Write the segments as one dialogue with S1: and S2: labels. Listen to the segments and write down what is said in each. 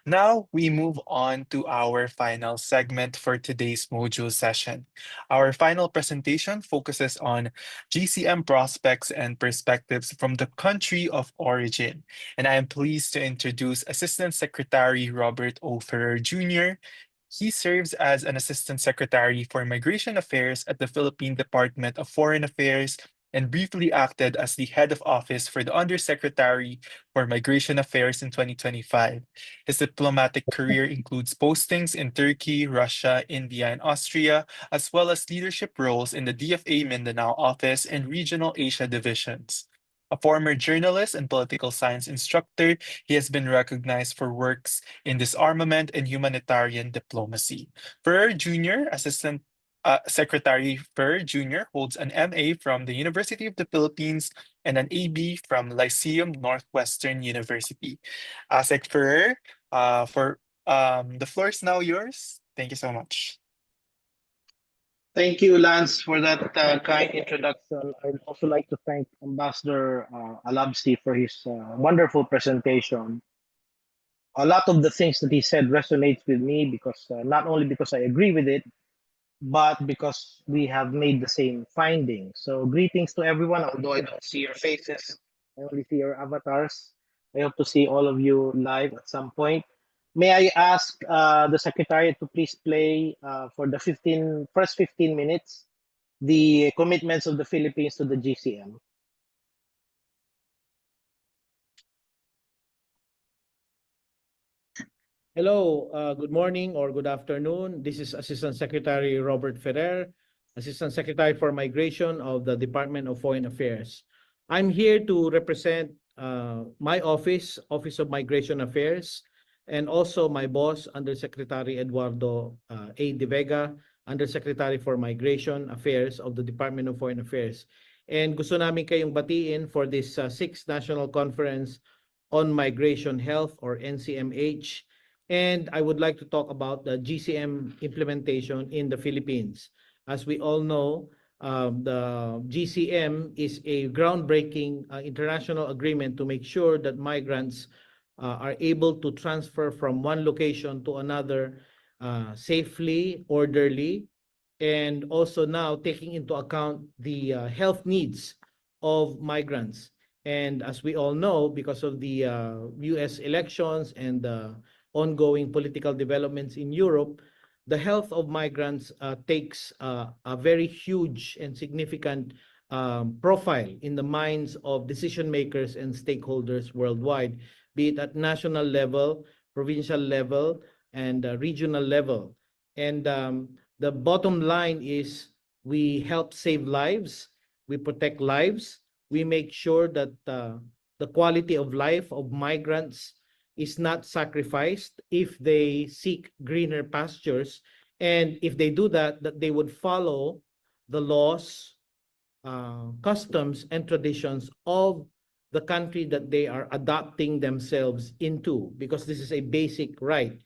S1: Now we move on to our final segment for today's module session. Our final presentation focuses on GCM prospects and perspectives from the country of origin. And I am pleased to introduce Assistant Secretary Robert O. Ferrer Jr. He serves as an Assistant Secretary for Migration Affairs at the Philippine Department of Foreign Affairs and briefly acted as the head of office for the Undersecretary for Migration Affairs in 2025. His diplomatic career includes postings in Turkey, Russia, India, and Austria, as well as leadership roles in the DFA Mindanao office and regional Asia divisions. A former journalist and political science instructor, he has been recognized for works in disarmament and humanitarian diplomacy. Ferrer Jr., Assistant Secretary Ferrer Jr. holds an MA from the University of the Philippines and an AB from Lyceum Northwestern University. Sec Ferrer, for the floor is now yours. Thank you so much.
S2: Thank you, Lance, for that kind introduction. I'd also like to thank Ambassador Alabsi for his wonderful presentation. A lot of the things that he said resonates with me because not only because I agree with it, but because we have made the same findings. So greetings to everyone, although I don't see your faces, I only see your avatars. I hope to see all of you live at some point. May I ask the Secretariat to please play for the first 15 minutes the commitments of the Philippines to the GCM.
S3: Hello, good morning or good afternoon. This is Assistant Secretary Robert Ferrer, Assistant Secretary for Migration of the Department of Foreign Affairs. I'm here to represent my office, Office of Migration Affairs, and also my boss, Undersecretary Eduardo A. De Vega, Undersecretary for Migration Affairs of the Department of Foreign Affairs. And gusto namin kayong batiin for this 6th National Conference on Migration Health or NCMH. And I would like to talk about the GCM implementation in the Philippines. As we all know, the GCM is a groundbreaking international agreement to make sure that migrants are able to transfer from one location to another safely, orderly, and also now taking into account the health needs of migrants. And as we all know, because of the US elections and the ongoing political developments in Europe, the health of migrants takes a very huge and significant profile in the minds of decision makers and stakeholders worldwide, be it at national level, provincial level, and regional level. And the bottom line is we help save lives, we protect lives, we make sure that the quality of life of migrants is not sacrificed if they seek greener pastures, and if they do that, that they would follow the laws, customs, and traditions of the country that they are adopting themselves into, because this is a basic right.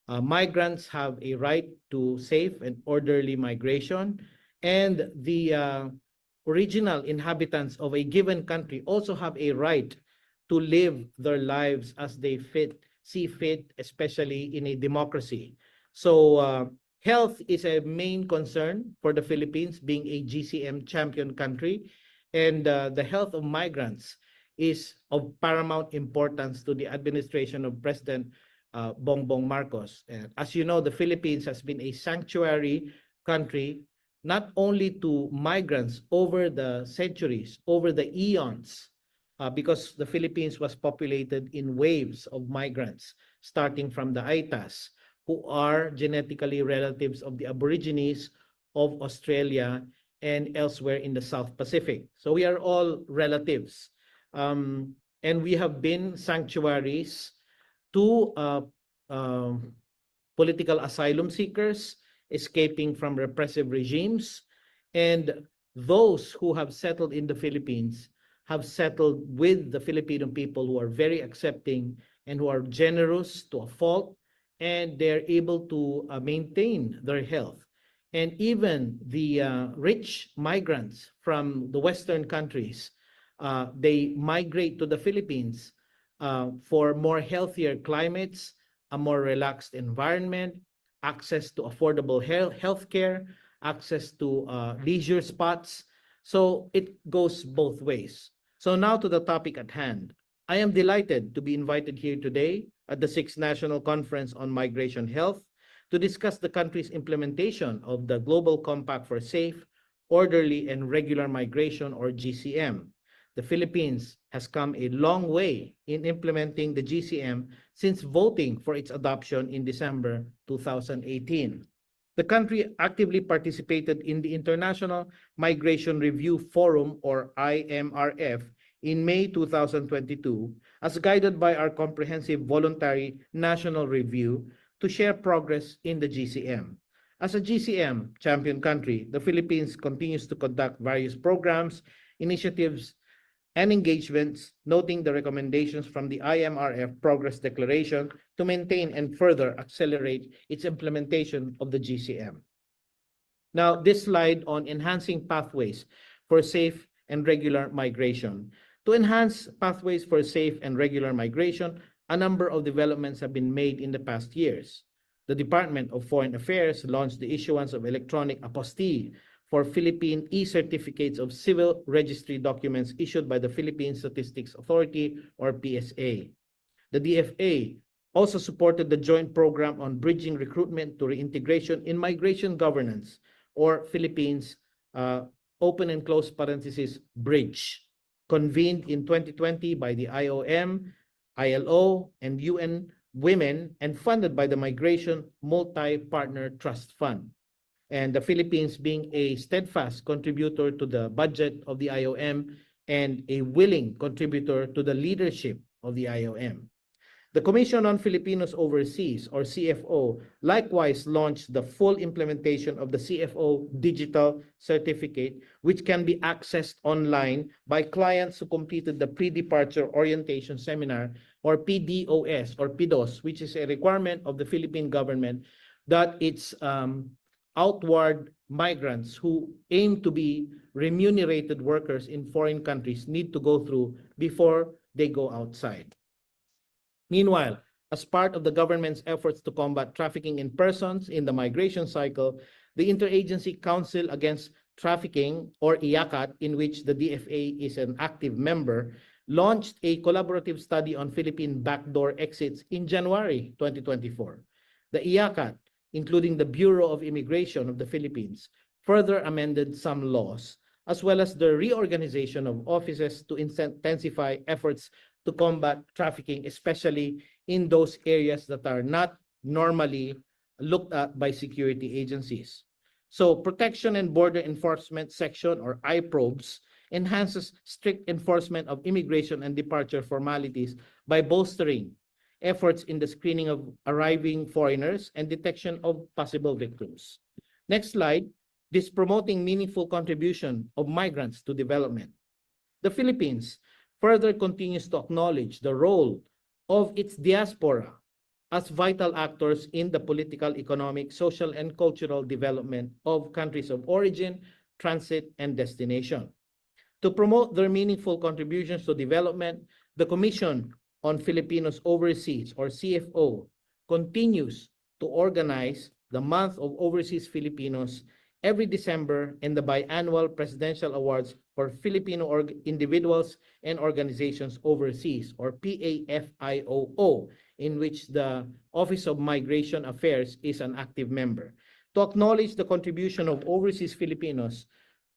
S3: Migrants have a right to safe and orderly migration, and the original inhabitants of a given country also have a right to live their lives as they see fit, especially in a democracy. So health is a main concern for the Philippines, being a GCM champion country, and the health of migrants is of paramount importance to the administration of President Bongbong Marcos. And as you know, the Philippines has been a sanctuary country, not only to migrants over the centuries, over the eons, because the Philippines was populated in waves of migrants, starting from the Aitas, who are genetically relatives of the Aborigines of Australia and elsewhere in the South Pacific. So we are all relatives. And we have been sanctuaries to political asylum seekers escaping from repressive regimes, and those who have settled in the Philippines have settled with the Filipino people who are very accepting and who are generous to a fault, and they're able to maintain their health. And even the rich migrants from the Western countries, they migrate to the Philippines for more healthier climates, a more relaxed environment, access to affordable healthcare, access to leisure spots. So it goes both ways. So now to the topic at hand. I am delighted to be invited here today at the 6th National Conference on Migration Health to discuss the country's implementation of the Global Compact for Safe, Orderly, and Regular Migration, or GCM. The Philippines has come a long way in implementing the GCM since voting for its adoption in December 2018. The country actively participated in the International Migration Review Forum, or IMRF, in May 2022, as guided by our comprehensive voluntary national review to share progress in the GCM. As a GCM champion country, the Philippines continues to conduct various programs, initiatives, and engagements, noting the recommendations from the IMRF Progress Declaration to maintain and further accelerate its implementation of the GCM. Now, this slide on enhancing pathways for safe and regular migration. To enhance pathways for safe and regular migration, a number of developments have been made in the past years. The Department of Foreign Affairs launched the issuance of electronic apostille for Philippine e-certificates of civil registry documents issued by the Philippine Statistics Authority, or PSA. The DFA also supported the joint program on bridging recruitment to reintegration in migration governance, or Philippines, open and close parenthesis, bridge, convened in 2020 by the IOM, ILO, and UN Women, and funded by the Migration Multi-Partner Trust Fund. And the Philippines being a steadfast contributor to the budget of the IOM and a willing contributor to the leadership of the IOM. The Commission on Filipinos Overseas, or CFO, likewise launched the full implementation of the CFO Digital Certificate, which can be accessed online by clients who completed the Pre-Departure Orientation Seminar, or PDOS, or PDOS, which is a requirement of the Philippine government that its outward migrants who aim to be remunerated workers in foreign countries need to go through before they go outside. Meanwhile, as part of the government's efforts to combat trafficking in persons in the migration cycle, the Interagency Council Against Trafficking, or IACAT, in which the DFA is an active member, launched a collaborative study on Philippine backdoor exits in January 2024. The IACAT, including the Bureau of Immigration of the Philippines, further amended some laws, as well as the reorganization of offices to intensify efforts to combat trafficking, especially in those areas that are not normally looked at by security agencies. So, Protection and Border Enforcement Section, or IPROBS, enhances strict enforcement of immigration and departure formalities by bolstering efforts in the screening of arriving foreigners and detection of possible victims. Next slide. This promoting meaningful contribution of migrants to development. The Philippines further continues to acknowledge the role of its diaspora as vital actors in the political, economic, social, and cultural development of countries of origin, transit, and destination. To promote their meaningful contributions to development, the Commission on Filipinos Overseas, or CFO, continues to organize the Month of Overseas Filipinos every December and the biannual Presidential Awards for Filipino individuals and organizations overseas, or PAFIOO, in which the Office of Migration Affairs is an active member, to acknowledge the contribution of overseas Filipinos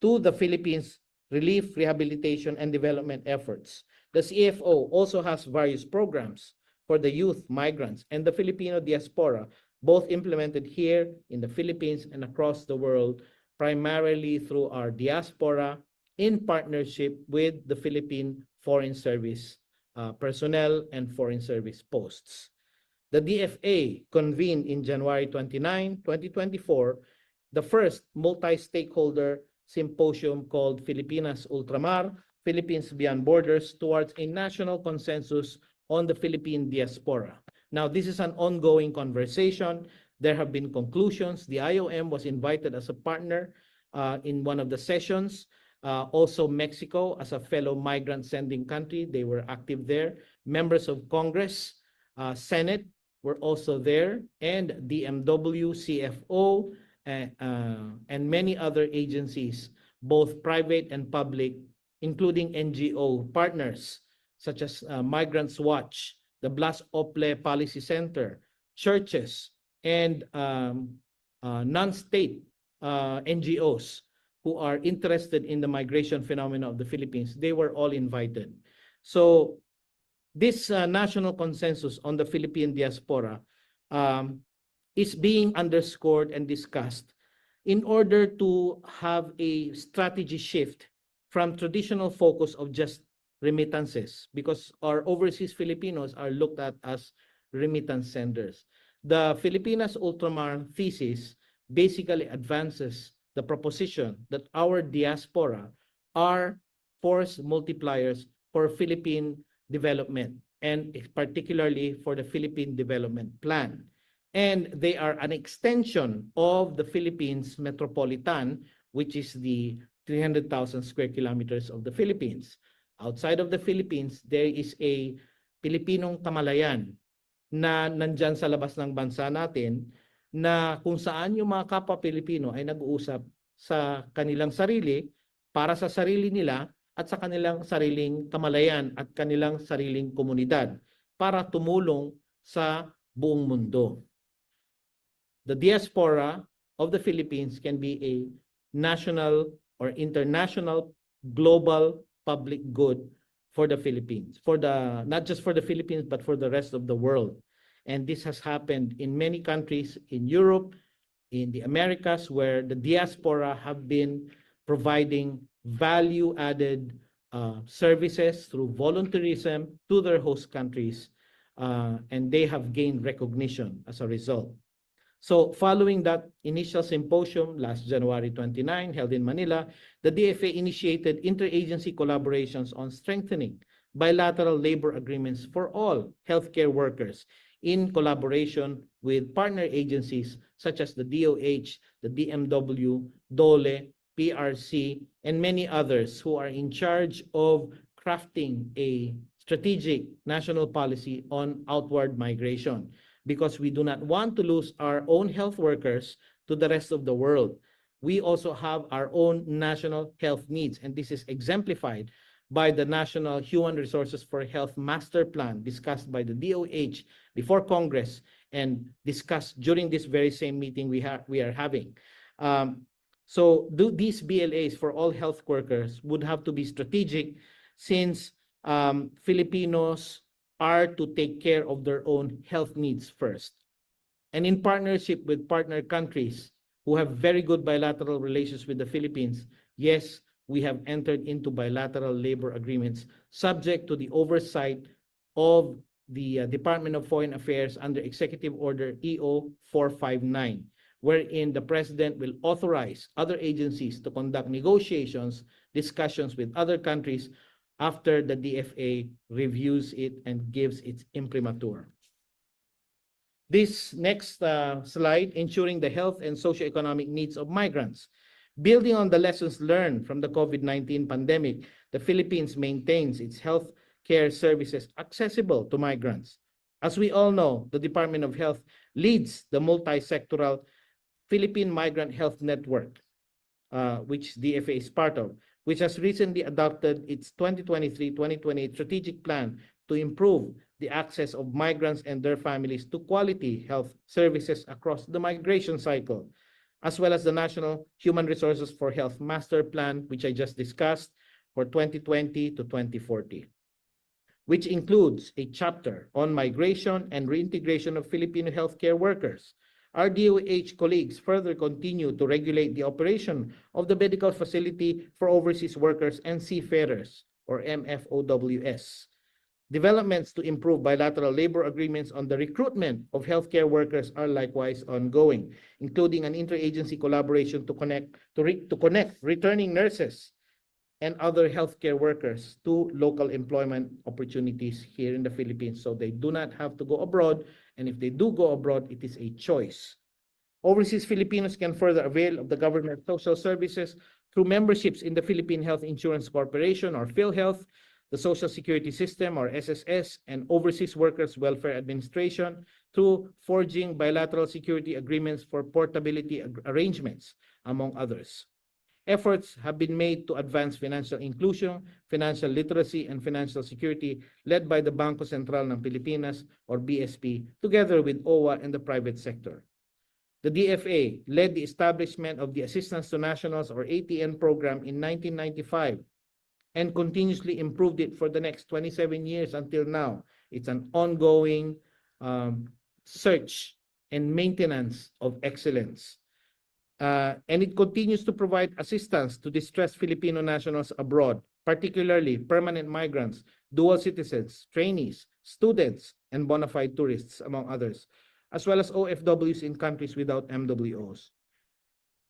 S3: to the Philippines' relief, rehabilitation, and development efforts. The CFO also has various programs for the youth, migrants, and the Filipino diaspora, both implemented here in the Philippines and across the world, primarily through our diaspora in partnership with the Philippine Foreign Service personnel and foreign service posts. The DFA convened in January 29, 2024, the first multi-stakeholder symposium called Filipinas Ultramar, Philippines Beyond Borders, towards a national consensus on the Philippine diaspora. Now, this is an ongoing conversation. There have been conclusions. The IOM was invited as a partner in one of the sessions. Also, Mexico, as a fellow migrant sending country, they were active there. Members of Congress, Senate were also there, and DMW, CFO, and many other agencies, both private and public, including NGO partners such as Migrants Watch, the Blas Ople Policy Center, churches, and non-state NGOs who are interested in the migration phenomena of the Philippines. They were all invited. So this national consensus on the Philippine diaspora is being underscored and discussed in order to have a strategy shift from traditional focus of just remittances, because our overseas Filipinos are looked at as remittance senders. The Filipinas Ultramar thesis basically advances the proposition that our diaspora are force multipliers for Philippine development, and particularly for the Philippine Development Plan. And they are an extension of the Philippines Metropolitan, which is the 300,000 square kilometers of the Philippines. Outside of the Philippines, there is a Pilipinong Kamalayan na nandyan sa labas ng bansa natin, na kung saan yung mga kapwa Pilipino ay nag-uusap sa kanilang sarili, para sa sarili nila, at sa kanilang sariling kamalayan at kanilang sariling komunidad para tumulong sa buong mundo. The diaspora of the Philippines can be a national or international global public good for the Philippines, not just for the Philippines, but for the rest of the world. And this has happened in many countries in Europe, in the Americas, where the diaspora have been providing value-added services through volunteerism to their host countries, and they have gained recognition as a result. So following that initial symposium last January 29, held in Manila, the DFA initiated interagency collaborations on strengthening bilateral labor agreements for all healthcare workers in collaboration with partner agencies such as the DOH, the DMW, DOLE, PRC, and many others who are in charge of crafting a strategic national policy on outward migration, because we do not want to lose our own health workers to the rest of the world. We also have our own national health needs, and this is exemplified by the National Human Resources for Health Master Plan discussed by the DOH before Congress and discussed during this very same meeting we are having. So these BLAs for all health workers would have to be strategic, since Filipinos are to take care of their own health needs first. And in partnership with partner countries who have very good bilateral relations with the Philippines, yes, we have entered into bilateral labor agreements subject to the oversight of the Department of Foreign Affairs under Executive Order EO 459, wherein the President will authorize other agencies to conduct negotiations, discussions with other countries after the DFA reviews it and gives its imprimatur. This next slide, ensuring the health and socioeconomic needs of migrants. Building on the lessons learned from the COVID-19 pandemic, the Philippines maintains its health care services accessible to migrants. As we all know, the Department of Health leads the multi-sectoral Philippine Migrant Health Network, which DFA is part of, which has recently adopted its 2023-2028 strategic plan to improve the access of migrants and their families to quality health services across the migration cycle, as well as the National Human Resources for Health Master Plan, which I just discussed, for 2020 to 2040, which includes a chapter on migration and reintegration of Filipino healthcare workers. Our DOH colleagues further continue to regulate the operation of the medical facility for overseas workers and seafarers, or MFOWS. Developments to improve bilateral labor agreements on the recruitment of healthcare workers are likewise ongoing, including an interagency collaboration to connect returning nurses and other healthcare workers to local employment opportunities here in the Philippines, so they do not have to go abroad, and if they do go abroad, it is a choice. Overseas Filipinos can further avail of the government social services through memberships in the Philippine Health Insurance Corporation, or PhilHealth, the Social Security System, or SSS, and Overseas Workers Welfare Administration through forging bilateral security agreements for portability arrangements, among others. Efforts have been made to advance financial inclusion, financial literacy, and financial security led by the Bangko Sentral ng Pilipinas, or BSP, together with OWA and the private sector. The DFA led the establishment of the Assistance to Nationals, or ATN program, in 1995 and continuously improved it for the next 27 years until now. It's an ongoing search and maintenance of excellence. And it continues to provide assistance to distressed Filipino nationals abroad, particularly permanent migrants, dual citizens, trainees, students, and bona fide tourists, among others, as well as OFWs in countries without MWOs.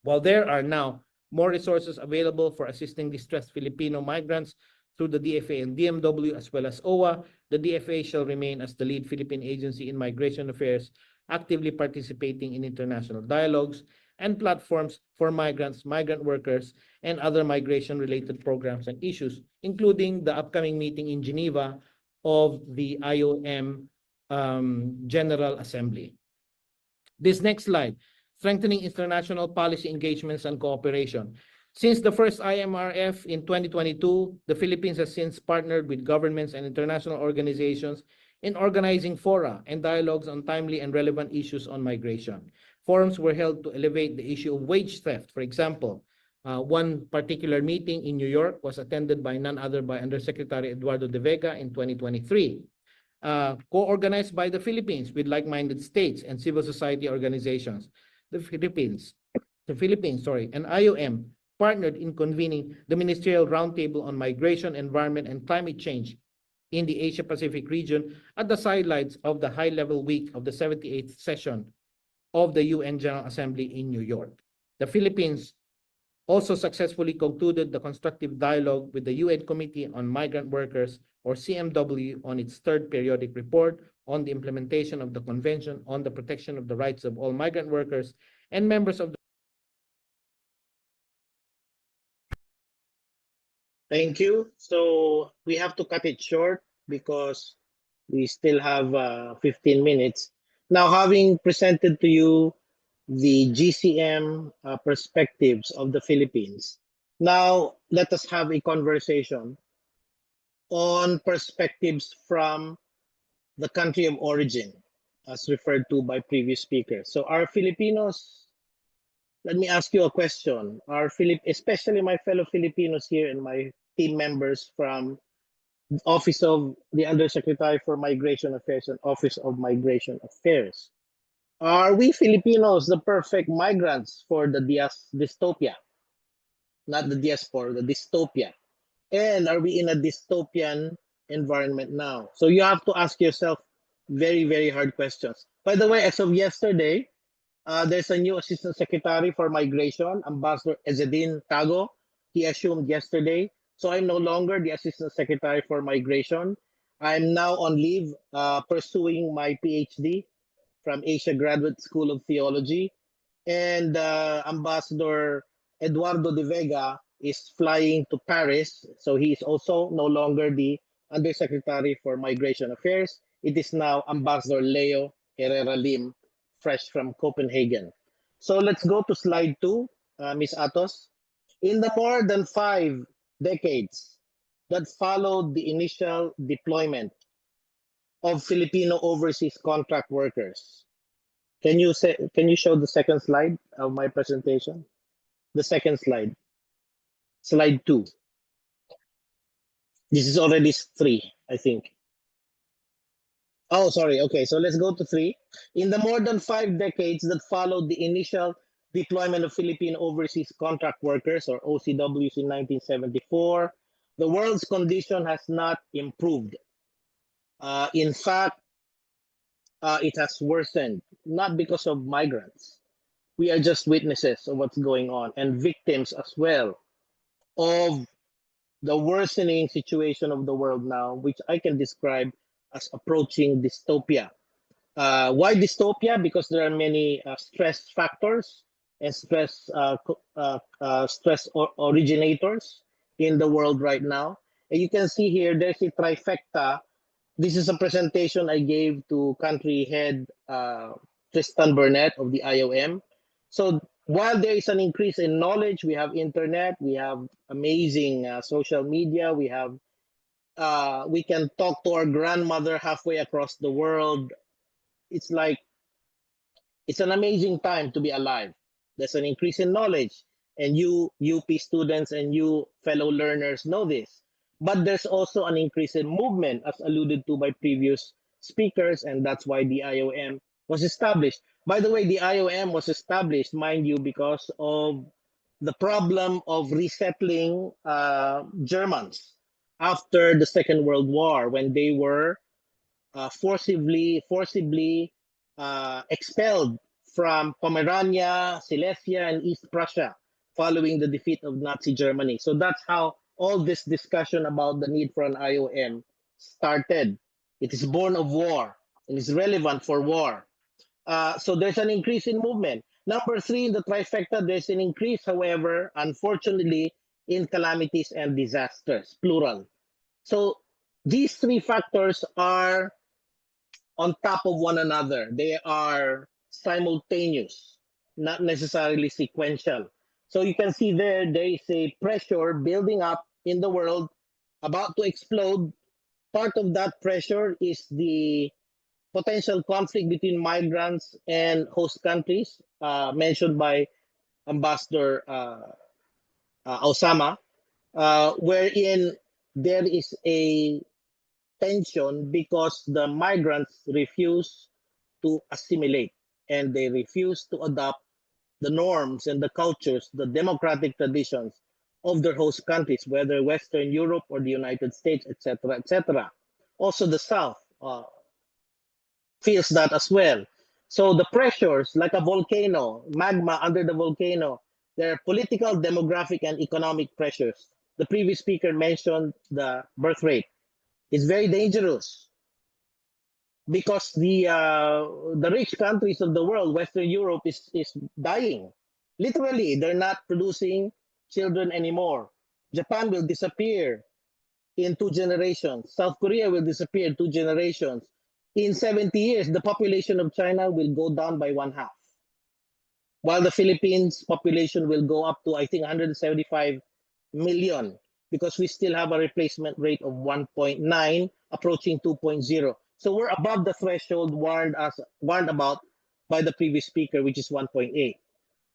S3: While there are now more resources available for assisting distressed Filipino migrants through the DFA and DMW, as well as OWA, the DFA shall remain as the lead Philippine agency in migration affairs, actively participating in international dialogues and platforms for migrants, migrant workers, and other migration-related programs and issues, including the upcoming meeting in Geneva of the IOM General Assembly. This next slide, strengthening international policy engagements and cooperation. Since the first IMRF in 2022, the Philippines has since partnered with governments and international organizations in organizing fora and dialogues on timely and relevant issues on migration. Forums were held to elevate the issue of wage theft. For example, one particular meeting in New York was attended by none other by Undersecretary Eduardo De Vega in 2023. Co-organized by the Philippines with like-minded states and civil society organizations. The Philippines, and IOM partnered in convening the Ministerial Roundtable on Migration, Environment, and Climate Change in the Asia-Pacific region at the sidelines of the high-level week of the 78th session of the UN General Assembly in New York. The Philippines also successfully concluded the constructive dialogue with the UN Committee on Migrant Workers, or CMW, on its third periodic report on the implementation of the Convention on the Protection of the Rights of All Migrant Workers and members of the...
S2: Thank you. So we have to cut it short because we still have 15 minutes. Now, having presented to you the GCM perspectives of the Philippines, now let us have a conversation on perspectives from the country of origin, as referred to by previous speakers. So are Filipinos, let me ask you a question, especially my fellow Filipinos here and my team members from Office of the Undersecretary for Migration Affairs and Office of Migration Affairs. Are we Filipinos the perfect migrants for the dystopia? Not the diaspora, the dystopia. And are we in a dystopian environment now? So you have to ask yourself very, very hard questions. By the way, as of yesterday, there's a new Assistant Secretary for Migration, Ambassador Ezedin Tago. He assumed yesterday. So I'm no longer the Assistant Secretary for Migration. I'm now on leave pursuing my PhD from Asia Graduate School of Theology. And Ambassador Eduardo De Vega is flying to Paris. So he is also no longer the Undersecretary for Migration Affairs. It is now Ambassador Leo Herrera Lim, fresh from Copenhagen. So let's go to slide 2, Ms. Atos. In the more than 5 decades that followed the initial deployment of Filipino overseas contract workers, can you show the second slide of my presentation? The second slide, slide 2. This is already 3, I think. Oh, sorry. Okay, so let's go to 3. In the more than 5 decades that followed the initial deployment of Philippine overseas contract workers, or OCWs, in 1974, the world's condition has not improved. In fact, it has worsened, not because of migrants. We are just witnesses of what's going on and victims as well of the worsening situation of the world now, which I can describe as approaching dystopia. Why dystopia? Because there are many stress factors and stress originators in the world right now. And you can see here, there's a trifecta. This is a presentation I gave to country head Tristan Burnett of the IOM. So while there is an increase in knowledge, we have internet, we have amazing social media, we have we can talk to our grandmother halfway across the world. It's like it's an amazing time to be alive. There's an increase in knowledge, and you UP students and you fellow learners know this. But there's also an increase in movement, as alluded to by previous speakers, and that's why the IOM was established. By the way, the IOM was established, mind you, because of the problem of resettling Germans after the Second World War, when they were forcibly expelled from Pomerania, Silesia, and East Prussia following the defeat of Nazi Germany. So that's how all this discussion about the need for an IOM started. It is born of war. It is relevant for war. So there's an increase in movement. Number three, in the trifecta, there's an increase, however, unfortunately, in calamities and disasters, plural. So these three factors are on top of one another. They are simultaneous, not necessarily sequential. So you can see there is a pressure building up in the world about to explode. Part of that pressure is the potential conflict between migrants and host countries, mentioned by Ambassador Osama, wherein there is a tension because the migrants refuse to assimilate and they refuse to adopt the norms and the cultures, the democratic traditions of their host countries, whether Western Europe or the United States, etc., etc. Also, the South feels that as well. So the pressures, like a volcano, magma under the volcano, there are political, demographic, and economic pressures. The previous speaker mentioned the birth rate. It's very dangerous because the rich countries of the world, Western Europe, is dying. Literally, they're not producing children anymore. Japan will disappear in 2 generations. South Korea will disappear in 2 generations. In 70 years, the population of China will go down by 1/2, while the Philippines population will go up to, I think, 175 million, because we still have a replacement rate of 1.9, approaching 2.0. So we're above the threshold warned about by the previous speaker, which is 1.8.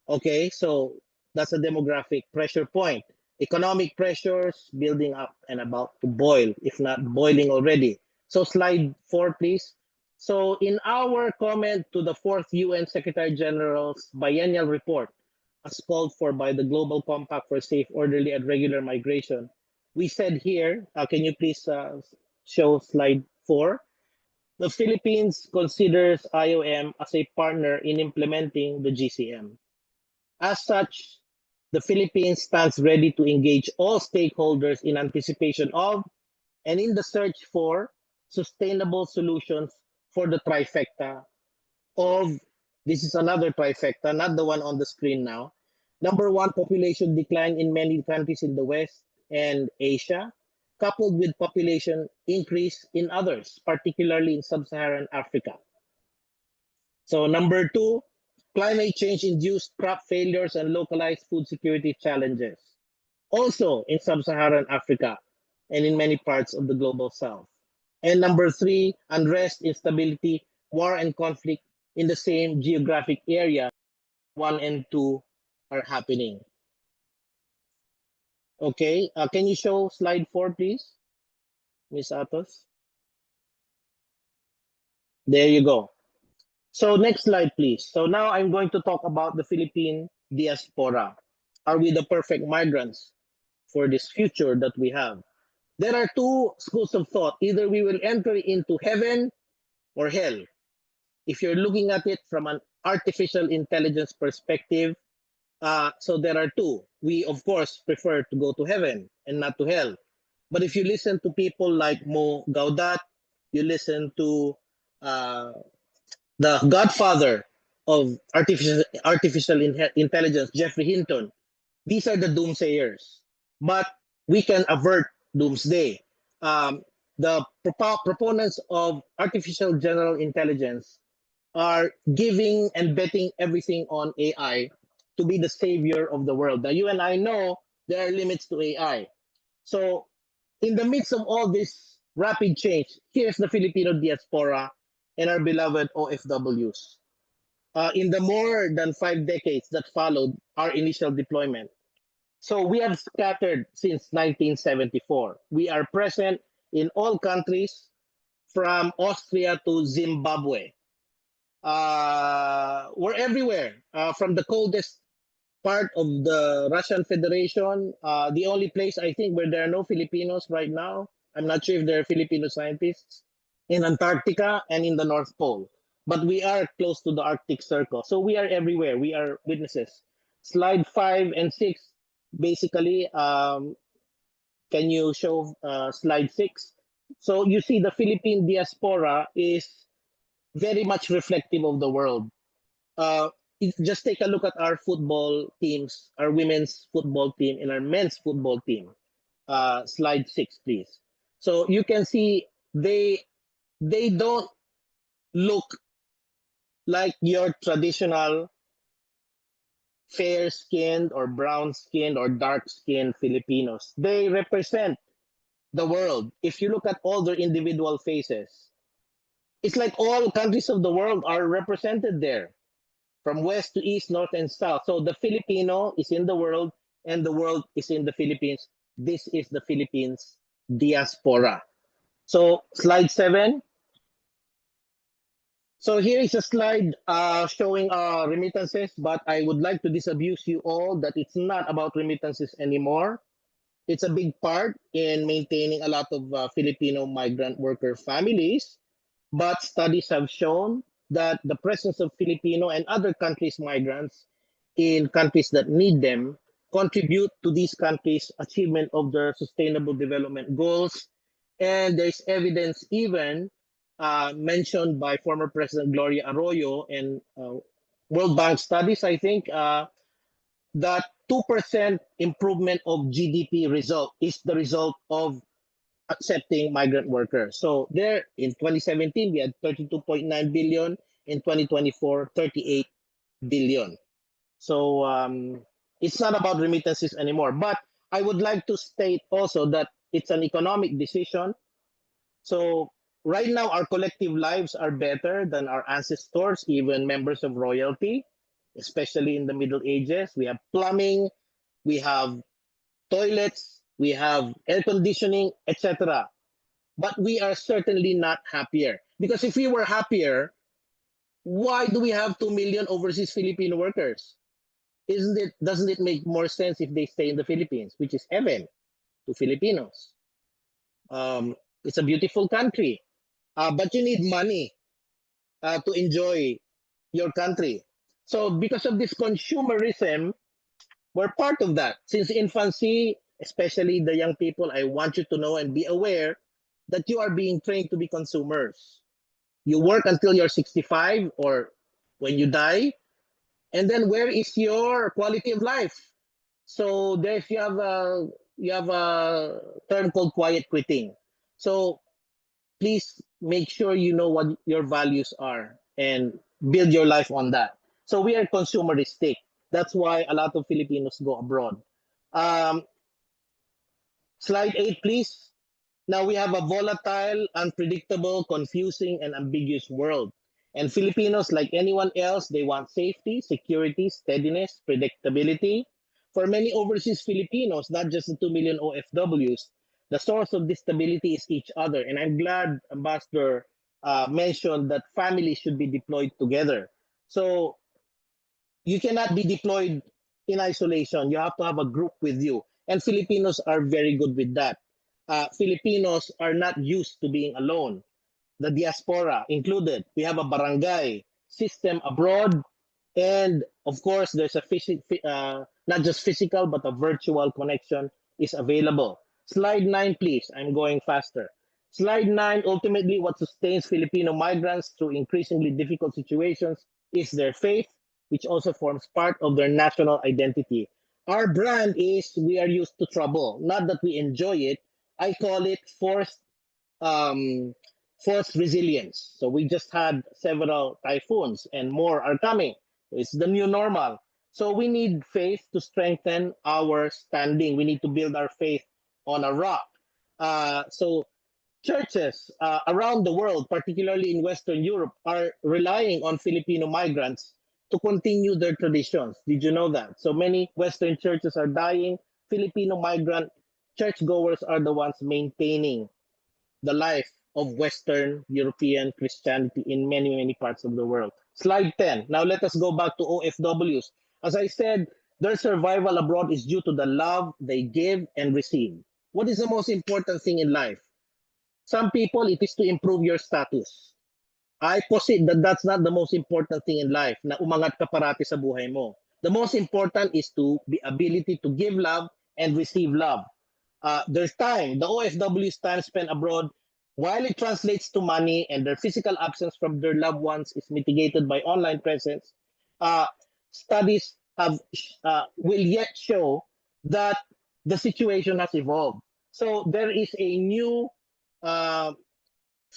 S2: Okay, so that's a demographic pressure point. Economic pressures building up and about to boil, if not boiling already. So slide 4, please. So in our comment to the 4th UN Secretary General's biennial report, as called for by the Global Compact for Safe, Orderly, and Regular Migration, we said here, can you please show slide 4? The Philippines considers IOM as a partner in implementing the GCM. As such, the Philippines stands ready to engage all stakeholders in anticipation of and in the search for sustainable solutions for the trifecta of, this is another trifecta, not the one on the screen now. Number one, population decline in many countries in the West and Asia, coupled with population increase in others, particularly in sub-Saharan Africa. So number two, climate change induced crop failures and localized food security challenges, also in sub-Saharan Africa and in many parts of the global south. And number three, unrest, instability, war, and conflict in the same geographic area, 1 and 2 are happening. Okay, can you show slide 4, please, Ms. Atos? There you go. So next slide, please. So now I'm going to talk about the Philippine diaspora. Are we the perfect migrants for this future that we have? There are 2 schools of thought. Either we will enter into heaven or hell. If you're looking at it from an artificial intelligence perspective, so there are 2. We, of course, prefer to go to heaven and not to hell. But if you listen to people like Mo Gaudat, you listen to the godfather of artificial intelligence, Geoffrey Hinton, these are the doomsayers. But we can avert doomsday. The proponents of artificial general intelligence are giving and betting everything on AI to be the savior of the world. Now, you and I know there are limits to AI. So, in the midst of all this rapid change, here's the Filipino diaspora and our beloved OFWs. In the more than 5 decades that followed our initial deployment, so we have scattered since 1974. We are present in all countries from Austria to Zimbabwe. We're everywhere, from the coldest part of the Russian Federation. The only place I think where there are no Filipinos right now, I'm not sure if there are Filipino scientists, in Antarctica and in the North Pole. But we are close to the Arctic Circle. So we are everywhere. We are witnesses. Slide 5 and 6, basically, can you show slide 6? So you see the Philippine diaspora is very much reflective of the world. Just take a look at our football teams, our women's football team and our men's football team. Slide 6, please. So you can see they don't look like your traditional fair-skinned or brown-skinned or dark-skinned Filipinos. They represent the world. If you look at all their individual faces, it's like all countries of the world are represented there, from west to east, north and south. So the Filipino is in the world and the world is in the Philippines. This is the Philippines diaspora. So slide 7. So here is a slide showing remittances, but I would like to disabuse you all that it's not about remittances anymore. It's a big part in maintaining a lot of Filipino migrant worker families, but studies have shown that the presence of Filipino and other countries' migrants in countries that need them contribute to these countries' achievement of their sustainable development goals. And there's evidence even mentioned by former President Gloria Arroyo and World Bank studies, I think, that 2% improvement of GDP result is the result of accepting migrant workers. So there in 2017, we had 32.9 billion. In 2024, 38 billion. So it's not about remittances anymore. But I would like to state also that it's an economic decision. So right now, our collective lives are better than our ancestors, even members of royalty, especially in the Middle Ages. We have plumbing, we have toilets, we have air conditioning, etc. But we are certainly not happier. Because if we were happier, why do we have 2 million overseas Filipino workers? Doesn't it make more sense if they stay in the Philippines, which is heaven to Filipinos? It's a beautiful country, but you need money to enjoy your country. So because of this consumerism, we're part of that. Since infancy, especially the young people, I want you to know and be aware that you are being trained to be consumers. You work until you're 65 or when you die, and then where is your quality of life? So there's you have a term called quiet quitting. So please make sure you know what your values are and build your life on that. So we are consumeristic. That's why a lot of Filipinos go abroad. Slide 8, please. Now we have a volatile, unpredictable, confusing, and ambiguous world. And Filipinos, like anyone else, they want safety, security, steadiness, predictability. For many overseas Filipinos, not just the 2 million OFWs, the source of this stability is each other. And I'm glad Ambassador mentioned that families should be deployed together. So you cannot be deployed in isolation. You have to have a group with you. And Filipinos are very good with that. Filipinos are not used to being alone. The diaspora included. We have a barangay system abroad. And of course, there's a not just physical, but a virtual connection is available. Slide 9, please. I'm going faster. Slide 9, ultimately, what sustains Filipino migrants through increasingly difficult situations is their faith, which also forms part of their national identity. Our brand is we are used to trouble, not that we enjoy it. I call it um, forced resilience. So we just had several typhoons and more are coming. It's the new normal. So we need faith to strengthen our standing. We need to build our faith on a rock. So churches around the world, particularly in Western Europe, are relying on Filipino migrants to continue their traditions. Did you know that? So many Western churches are dying. Filipino migrant churchgoers are the ones maintaining the life of Western European Christianity in many, many parts of the world. Slide 10. Now let us go back to OFWs. As I said, their survival abroad is due to the love they give and receive. What is the most important thing in life? Some people, it is to improve your status. I posit that that's not the most important thing in life, na umangat ka parati sa buhay mo. The most important is to be ability to give love and receive love. Their time, the OFW's time spent abroad, while it translates to money and their physical absence from their loved ones is mitigated by online presence, uh, studies will yet show that the situation has evolved. So there is a new uh,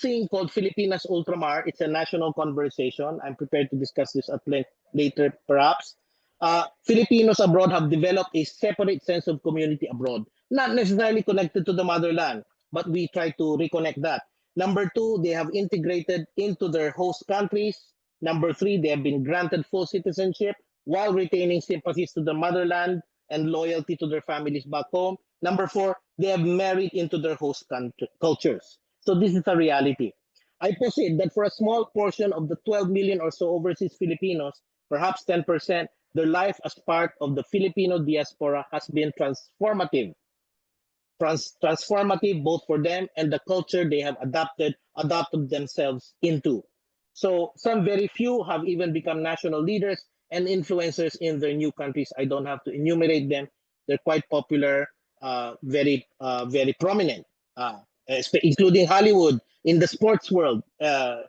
S2: thing called Filipinas Ultramar. It's a national conversation. I'm prepared to discuss this at length later, perhaps. Filipinos abroad have developed a separate sense of community abroad, not necessarily connected to the motherland, but we try to reconnect that. Number two, they have integrated into their host countries. Number three, they have been granted full citizenship while retaining sympathies to the motherland and loyalty to their families back home. Number four, they have married into their host cultures. So this is a reality. I posit that for a small portion of the 12 million or so overseas Filipinos, perhaps 10%, their life as part of the Filipino diaspora has been transformative both for them and the culture they have adopted themselves into. So some very few have even become national leaders and influencers in their new countries. I don't have to enumerate them. They're quite popular, very prominent, including Hollywood in the sports world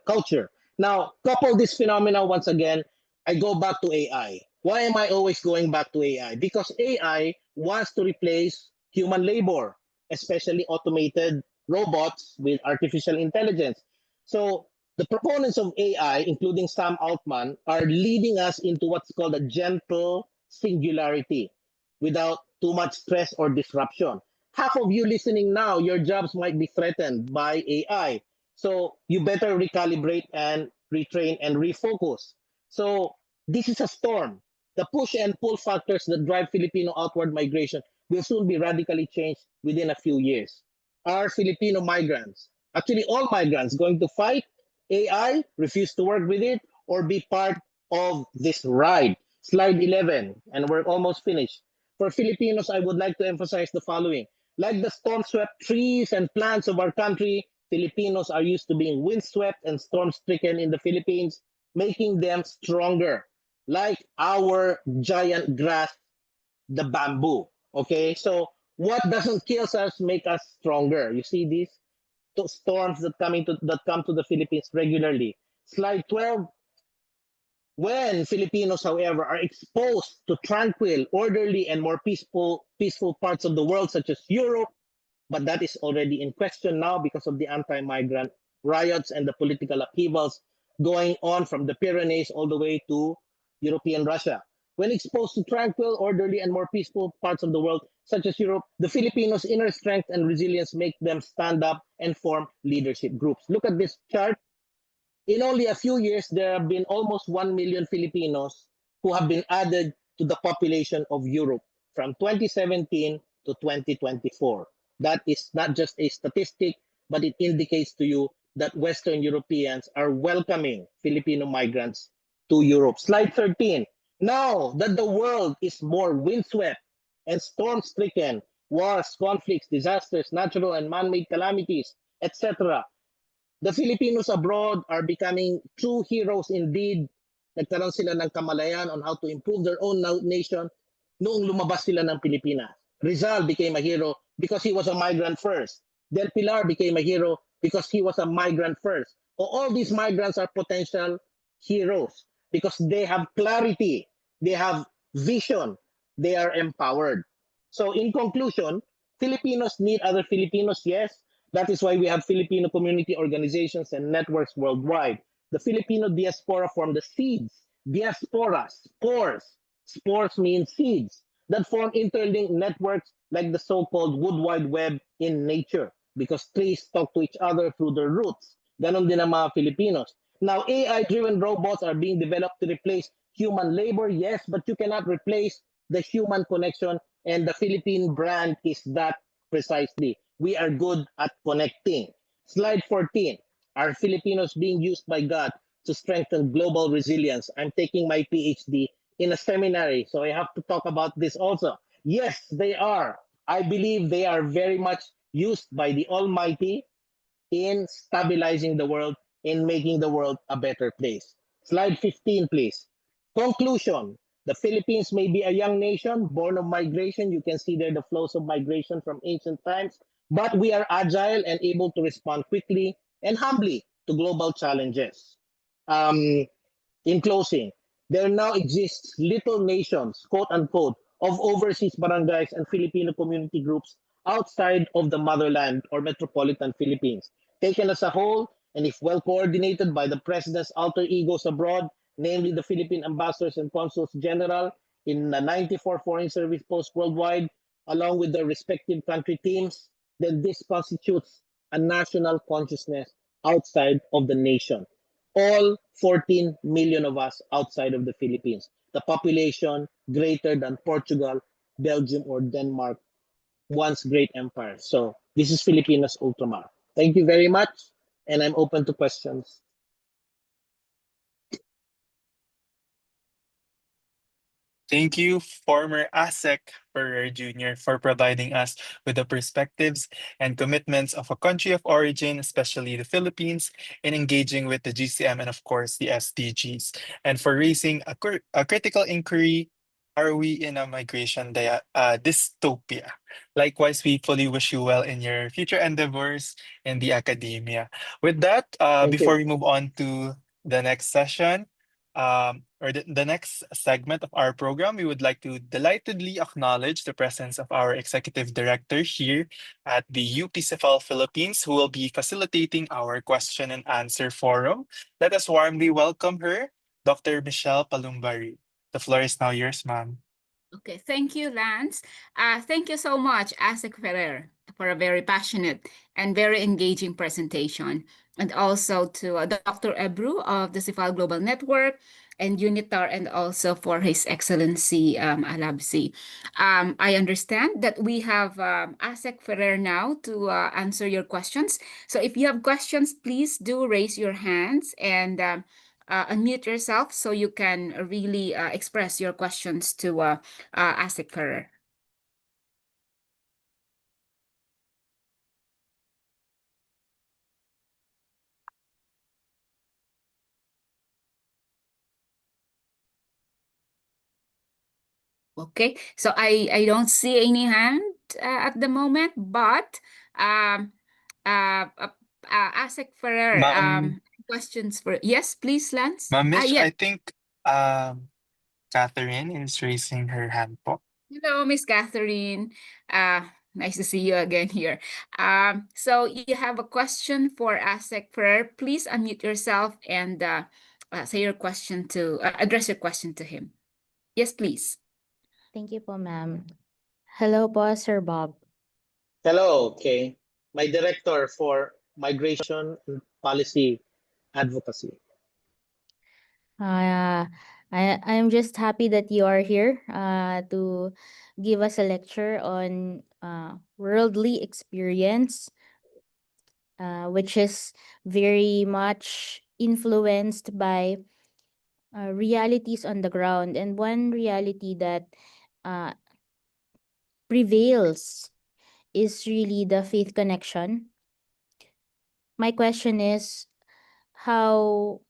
S2: culture. Now, couple this phenomena once again, I go back to AI. Why am I always going back to AI? Because AI wants to replace human labor, especially automated robots with artificial intelligence. So the proponents of AI, including Sam Altman, are leading us into what's called a gentle singularity without too much stress or disruption. Half of you listening now, your jobs might be threatened by AI. So you better recalibrate and retrain and refocus. So this is a storm. The push and pull factors that drive Filipino outward migration will soon be radically changed within a few years. Are Filipino migrants, actually all migrants, going to fight AI, refuse to work with it, or be part of this ride? Slide 11, and we're almost finished. For Filipinos, I would like to emphasize the following. Like the storm-swept trees and plants of our country, Filipinos are used to being windswept and storm-stricken in the Philippines, making them stronger, like our giant grass, the bamboo. Okay, so what doesn't kill us make us stronger. You see these storms that come to the Philippines regularly. Slide 12. When Filipinos, however, are exposed to tranquil, orderly, and more peaceful parts of the world, such as Europe, but that is already in question now because of the anti-migrant riots and the political upheavals going on from the Pyrenees all the way to European Russia. When exposed to tranquil, orderly, and more peaceful parts of the world, such as Europe, the Filipinos' inner strength and resilience make them stand up and form leadership groups. Look at this chart. In only a few years, there have been almost 1 million Filipinos who have been added to the population of Europe from 2017 to 2024. That is not just a statistic, but it indicates to you that Western Europeans are welcoming Filipino migrants to Europe. Slide 13. Now that the world is more windswept and storm-stricken, wars, conflicts, disasters, natural and man-made calamities, etc., the Filipinos abroad are becoming true heroes indeed. Nagkaroon sila ng kamalayan on how to improve their own nation noong lumabas sila ng Pilipinas. Rizal became a hero because he was a migrant first. Del Pilar became a hero because he was a migrant first. All these migrants are potential heroes because they have clarity, they have vision, they are empowered. So in conclusion, Filipinos need other Filipinos, yes. That is why we have Filipino community organizations and networks worldwide. The Filipino diaspora form the seeds. Diaspora, spores. Spores mean seeds that form interlinked networks like the so-called Wood Wide Web in nature because trees talk to each other through their roots. Ganon din ang mga Filipinos. Now, AI-driven robots are being developed to replace human labor, yes, but you cannot replace the human connection, and the Philippine brand is that precisely. We are good at connecting. Slide 14. Are Filipinos being used by God to strengthen global resilience? I'm taking my PhD in a seminary, so I have to talk about this also. Yes, they are. I believe they are very much used by the Almighty in stabilizing the world, in making the world a better place. Slide 15, please. Conclusion. The Philippines may be a young nation born of migration. You can see there the flows of migration from ancient times, but we are agile and able to respond quickly and humbly to global challenges. Um, in closing, there now exists little nations, quote unquote, of overseas barangays and Filipino community groups outside of the motherland or metropolitan Philippines. Taken as a whole, and if well coordinated by the President's alter egos abroad, namely the Philippine ambassadors and consuls general in the 94 foreign service posts worldwide, along with their respective country teams, then this constitutes a national consciousness outside of the nation. All 14 million of us outside of the Philippines. The population greater than Portugal, Belgium, or Denmark, once great empire. So this is Filipinas Ultramar. Thank you very much, and I'm open to questions.
S1: Thank you, former ASEC Ferrer Jr., for providing us with the perspectives and commitments of a country of origin, especially the Philippines, in engaging with the GCM and, of course, the SDGs, and for raising a critical inquiry. Are we in a migration dystopia? Likewise, we fully wish you well in your future endeavors in the academia. With that,
S2: Thank you.
S1: before we move on to the next session, or the next segment of our program, we would like to delightedly acknowledge the presence of our executive director here at the UP Cephal Philippines, who will be facilitating our question and answer forum. Let us warmly welcome her, Dr. Michelle Palumbari. The floor is now yours, ma'am.
S4: Okay, thank you, Lance. Thank you so much, Asik Ferrer, for a very passionate and very engaging presentation. And also to Dr. Ebru of the Cephal Global Network and UNITAR, and also for His Excellency Alabsi. I understand that we have Asik Ferrer now to answer your questions. So if you have questions, please do raise your hands and unmute yourself so you can really express your questions to Asik Ferrer. Okay, so I don't see any hand at the moment, but um, Asik Ferrer,
S1: Ma'am,
S4: questions for, yes, please, Lance.
S1: Ma'am Mitch,
S4: Yes.
S1: I think Catherine is raising her hand po.
S4: Hello, Miss Catherine. Nice to see you again here. So you have a question for Asik Ferrer. Please unmute yourself and say your question to address your question to him. Yes, please.
S5: Thank you po, ma'am. Hello po, Sir Bob.
S2: Hello, okay. My director for migration and policy advocacy.
S5: I'm just happy that you are here to give us a lecture on worldly experience, which is very much influenced by realities on the ground. And one reality that prevails is really the faith connection. My question is, how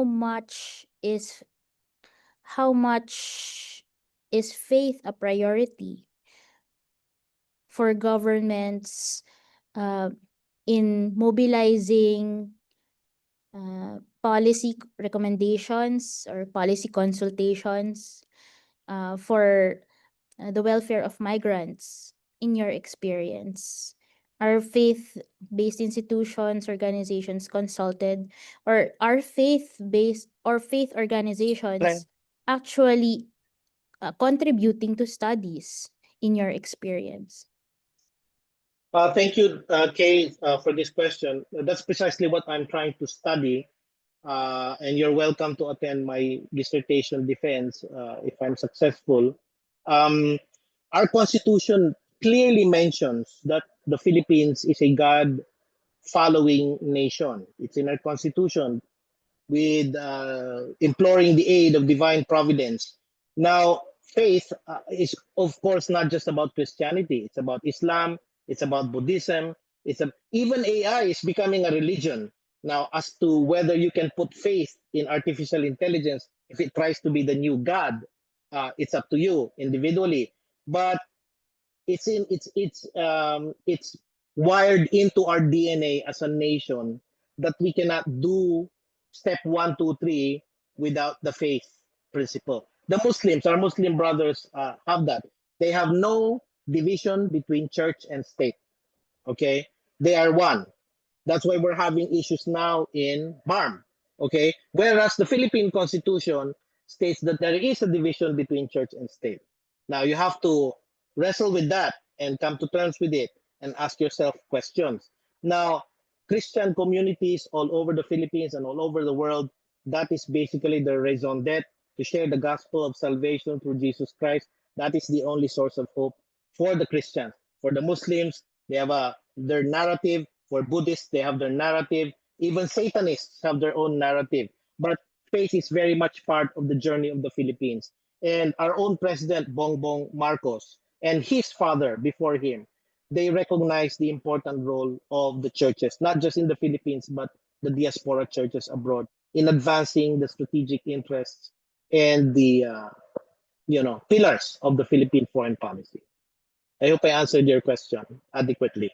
S5: much is faith a priority for governments in mobilizing policy recommendations or policy consultations for the welfare of migrants in your experience? Are faith-based institutions, organizations consulted, or are faith-based or faith organizations actually contributing to studies in your experience?
S2: Thank you, Kay, for this question. That's precisely what I'm trying to study. And you're welcome to attend my dissertation defense if I'm successful. Um, our constitution clearly mentions that the Philippines is a God following nation. It's in our constitution with imploring the aid of divine providence. Now, faith is, of course, not just about Christianity. It's about Islam. It's about Buddhism. Even AI is becoming a religion now. As to whether you can put faith in artificial intelligence if it tries to be the new God, it's up to you individually. But it's wired into our DNA as a nation that we cannot do step 1, 2, 3 without the faith principle. The Muslims, our Muslim brothers, have that. They have no division between church and state. Okay, they are one. That's why we're having issues now in BARM. Okay, whereas the Philippine Constitution states that there is a division between church and state. Now you have to wrestle with that and come to terms with it and ask yourself questions. Now, Christian communities all over the Philippines and all over the world, that is basically the raison d'etre, to share the gospel of salvation through Jesus Christ. That is the only source of hope for the Christians. For the Muslims, they have their narrative. For Buddhists, they have their narrative. Even Satanists have their own narrative. But faith is very much part of the journey of the Philippines. And our own president, Bongbong Marcos, and his father before him, they recognize the important role of the churches, not just in the Philippines, but the diaspora churches abroad, in advancing the strategic interests and the pillars of the Philippine foreign policy. I hope I answered your question adequately.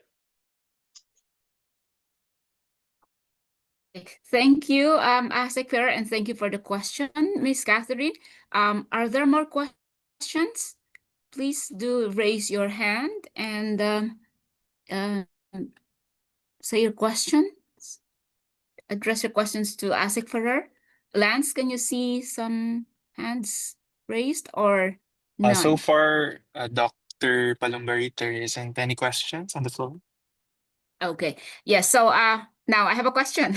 S4: Thank you, Asekwer, and thank you for the question, Miss Catherine. Are there more questions? Please do raise your hand and uh, say your questions. Address your questions to Asekwer. Lance, can you see some hands raised or
S1: So
S4: none?
S1: far, Dr. Palumbari, there isn't any questions on the floor.
S4: Okay. Yes. So now I have a question.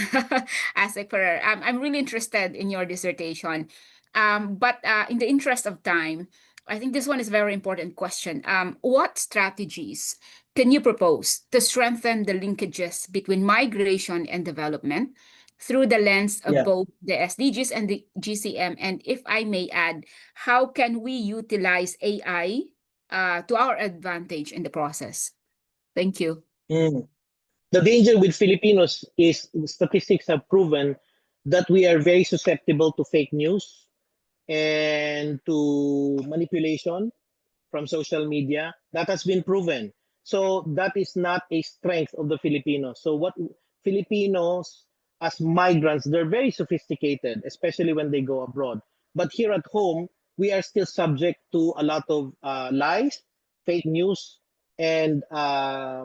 S4: Asekwer, I'm really interested in your dissertation. But in the interest of time, I think this one is a very important question. What strategies can you propose to strengthen the linkages between migration and development through the lens of
S2: Yeah.
S4: both the SDGs and the GCM? And if I may add, how can we utilize AI to our advantage in the process? Thank you.
S2: The danger with Filipinos is statistics have proven that we are very susceptible to fake news and to manipulation from social media. That has been proven. So that is not a strength of the Filipinos. So what Filipinos as migrants, they're very sophisticated, especially when they go abroad. But here at home, we are still subject to a lot of lies, fake news, and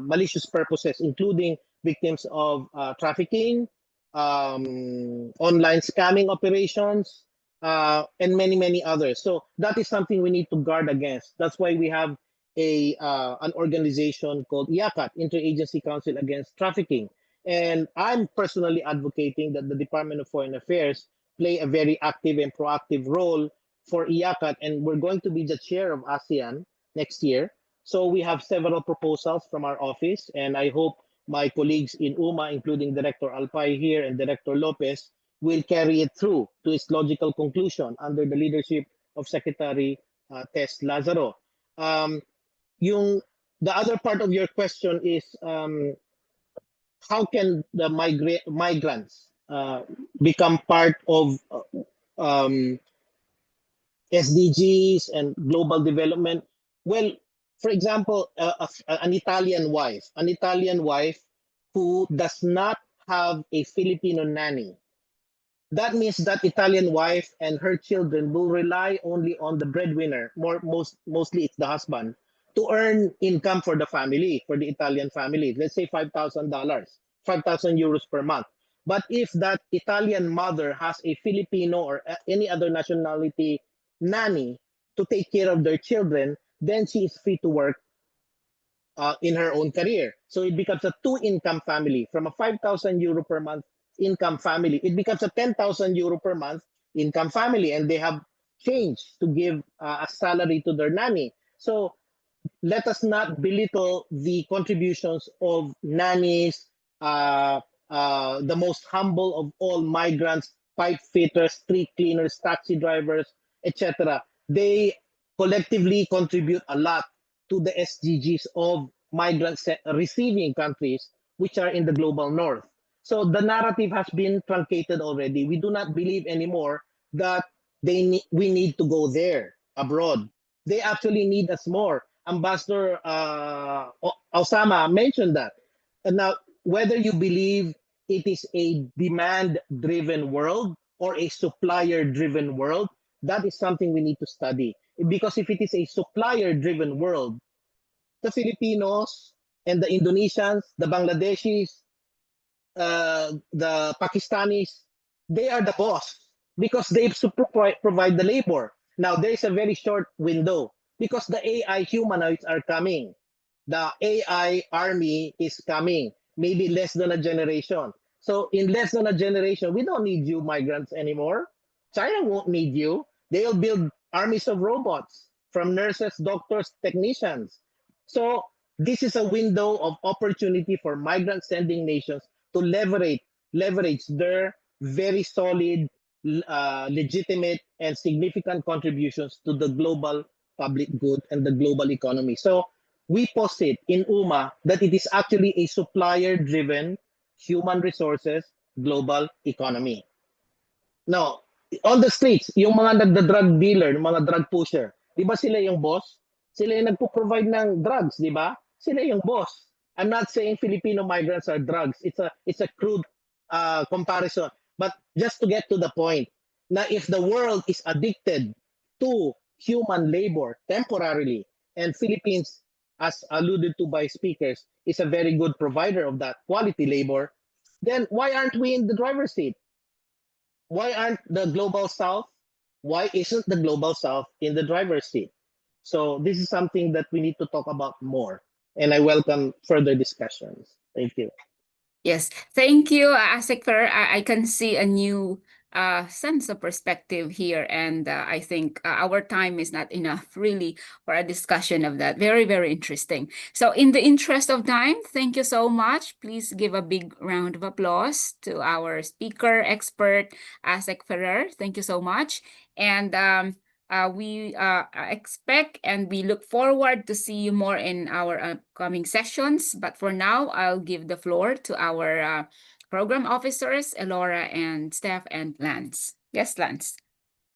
S2: malicious purposes, including victims of trafficking, online scamming operations, and many, many others. So that is something we need to guard against. That's why we have an organization called IACAT, Interagency Council Against Trafficking. And I'm personally advocating that the Department of Foreign Affairs play a very active and proactive role for IACAT. And we're going to be the chair of ASEAN next year. So we have several proposals from our office, and I hope my colleagues in UMA, including Director Alpay here and Director Lopez, will carry it through to its logical conclusion under the leadership of Secretary Tess Lazaro. The other part of your question is how can the migrants become part of SDGs and global development? Well, for example, an Italian wife who does not have a Filipino nanny, that means that Italian wife and her children will rely only on the breadwinner, mostly it's the husband, to earn income for the family, for the Italian family. Let's say $5,000, 5,000 euros per month. But if that Italian mother has a Filipino or any other nationality nanny to take care of their children, then she is free to work in her own career. So it becomes a two-income family. From a 5,000 euro per month income family, it becomes a 10,000 euro per month income family, and they have change to give a salary to their nanny. So let us not belittle the contributions of nannies, the most humble of all migrants, pipe fitters, street cleaners, taxi drivers, etc. They collectively contribute a lot to the SDGs of migrant receiving countries, which are in the global north. So the narrative has been truncated already. We do not believe anymore that we need to go there abroad. They actually need us more. Ambassador Osama mentioned that. And now, whether you believe it is a demand-driven world or a supplier-driven world, that is something we need to study. Because if it is a supplier-driven world, the Filipinos and the Indonesians, the Bangladeshis, the Pakistanis, they are the boss because they provide the labor. Now, there is a very short window because the AI humanoids are coming. The AI army is coming, maybe less than a generation. So in less than a generation, we don't need you migrants anymore. China won't need you. They'll build armies of robots from nurses, doctors, technicians. So this is a window of opportunity for migrant sending nations to leverage their very solid, legitimate, and significant contributions to the global public good and the global economy. So we posit in UMA that it is actually a supplier-driven human resources global economy. Now, on the streets, yung mga nagda-drug dealer, yung mga drug pusher, di ba sila yung boss? Sila yung nagpo-provide ng drugs, di ba? Sila yung boss. I'm not saying Filipino migrants are drugs. It's a crude comparison. But just to get to the point, na if the world is addicted to human labor temporarily, and Philippines, as alluded to by speakers, is a very good provider of that quality labor, then why aren't we in the driver's seat? Why aren't the global south? Why isn't the global south in the driver's seat? So this is something that we need to talk about more, and I welcome further discussions. Thank you.
S4: Yes, thank you, Asik. I can see a new sense of perspective here, and I think our time is not enough really for a discussion of that. Very, very interesting. So in the interest of time, thank you so much. Please give a big round of applause to our speaker, expert, Asik Ferrer. Thank you so much. And we expect and we look forward to see you more in our upcoming sessions. But for now, I'll give the floor to our program officers, Elora and Steph and Lance. Yes, Lance.